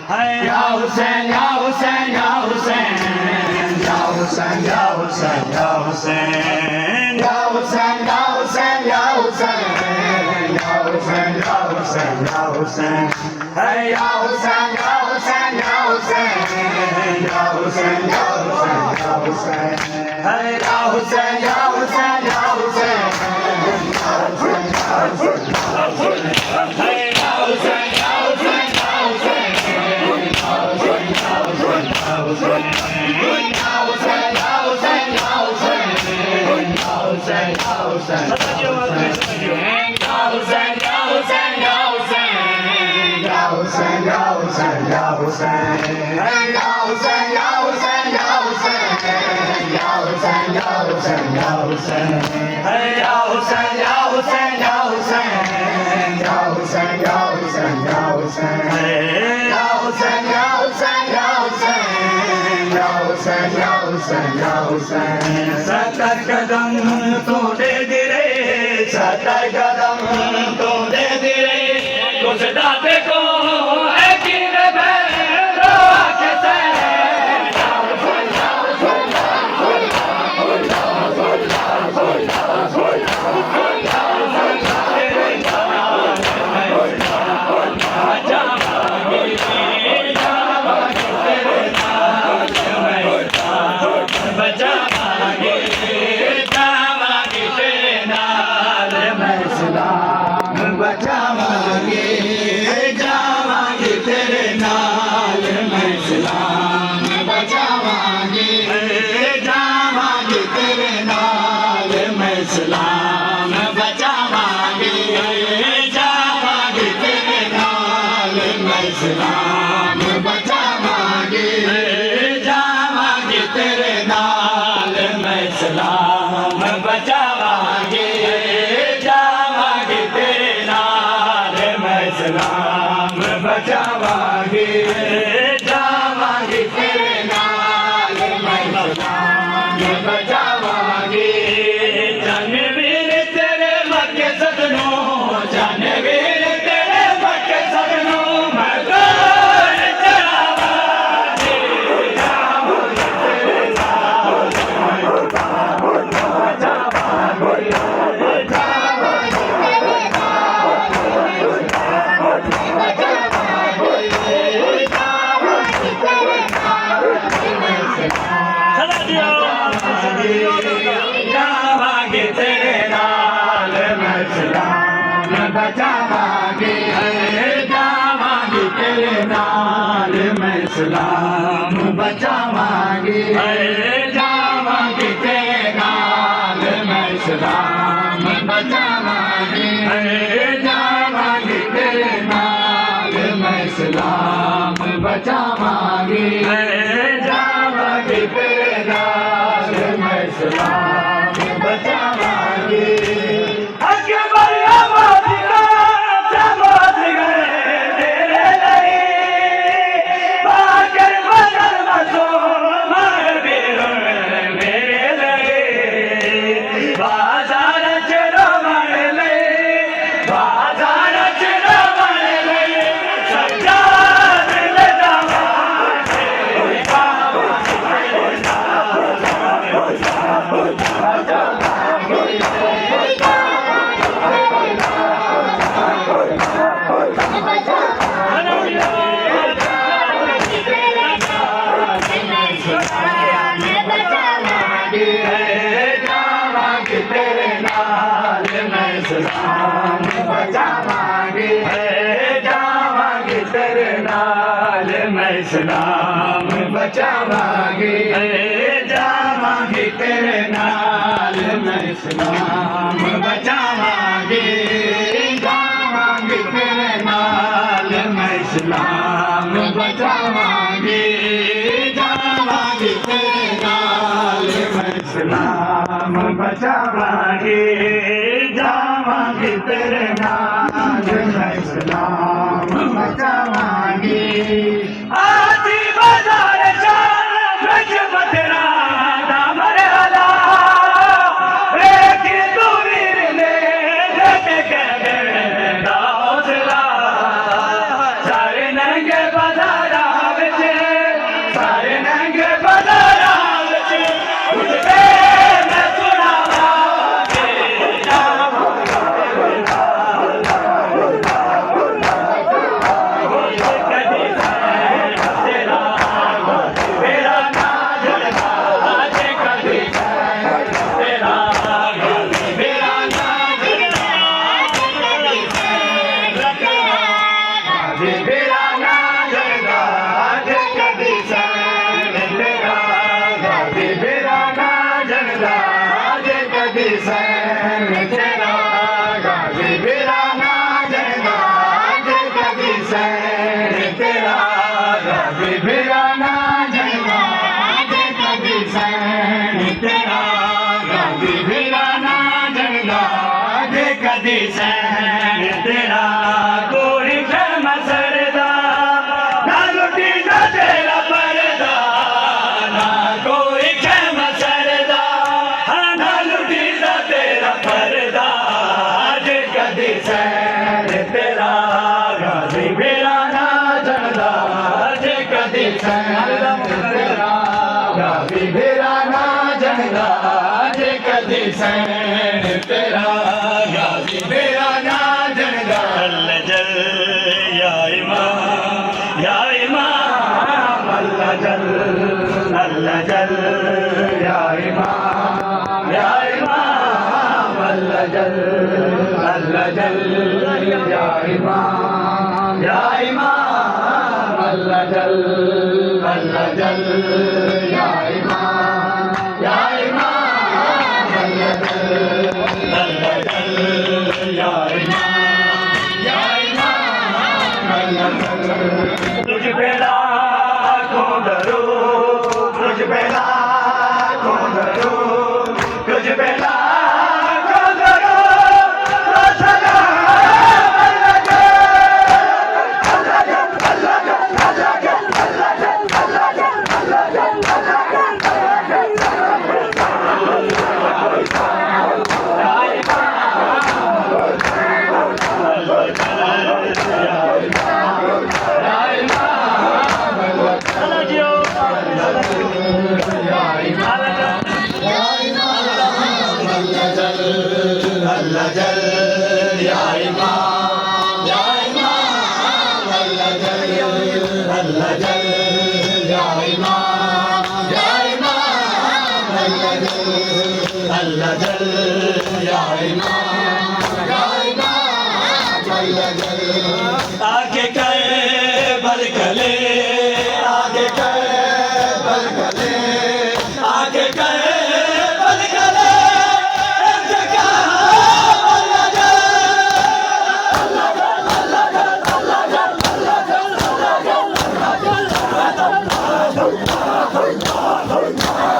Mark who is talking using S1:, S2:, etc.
S1: या हुसैन या हुसैन या हुसैन या हुसैन या हुसैन या हुसैन या हुसैन या हुसैन या हुसैन या हुसैन या हुसैन या हुसैन है या हुसैन या हुसैन या हुसैन या हुसैन या हुसैन या हुसैन है या हुसैन या हुसैन या हुसैन या हुसैन या हुसैन है या हुसैन या हुसैन या हुसैन सत्तर कदम तो दे दे रे, सत्तर कदम तो दे दे रे, कुछ दाते को है कि सलाम बचावांगे जावांगे तेरे नाल मैं सलाम बचावांगे जावांगे तेरे नाल मैं सलाम बचावांगे जावांगे तेरे नाल मैं सलाम बचावांगे सलाम बचावांगे जावांगे तेरे नाल मैं सलाम बचावांगे जावांगे तेरे नाल मैं सलाम बचावांगे जावांगे तेरे नाल मैं सलाम बचावांगे जावांगे तेरे नाल मैं सलाम बचावांगे सारे नंगे बजारा लुटी ना तेरा पर्दा ना कोई खेम सरदा ना लुटी ना तेरा पर्दा जे कदी सैन तेरा गाजी मेरा ना जनदा जे कदी सैन तेरा गाजी मेरा ना जनदा जे कदी सैन तेरा गाजी मेरा ना जनदा अल्लाह जल या इमाम अल्लाह जल या इमाम अल्लाह जल या इमाम अल्लाह जल या इमाम अल्लाह जल या तुझ पे लाखों दरूद तुझ पे लाखों दरूद तुझ पे लाखों दरूद सलाम अल्लाह जल या इमाम अल्लाह जल या इमाम अल्लाह जल या इमाम अल्लाह जल आगे करे बल गले आगे करे बल गले आगे करे बल गले Oh,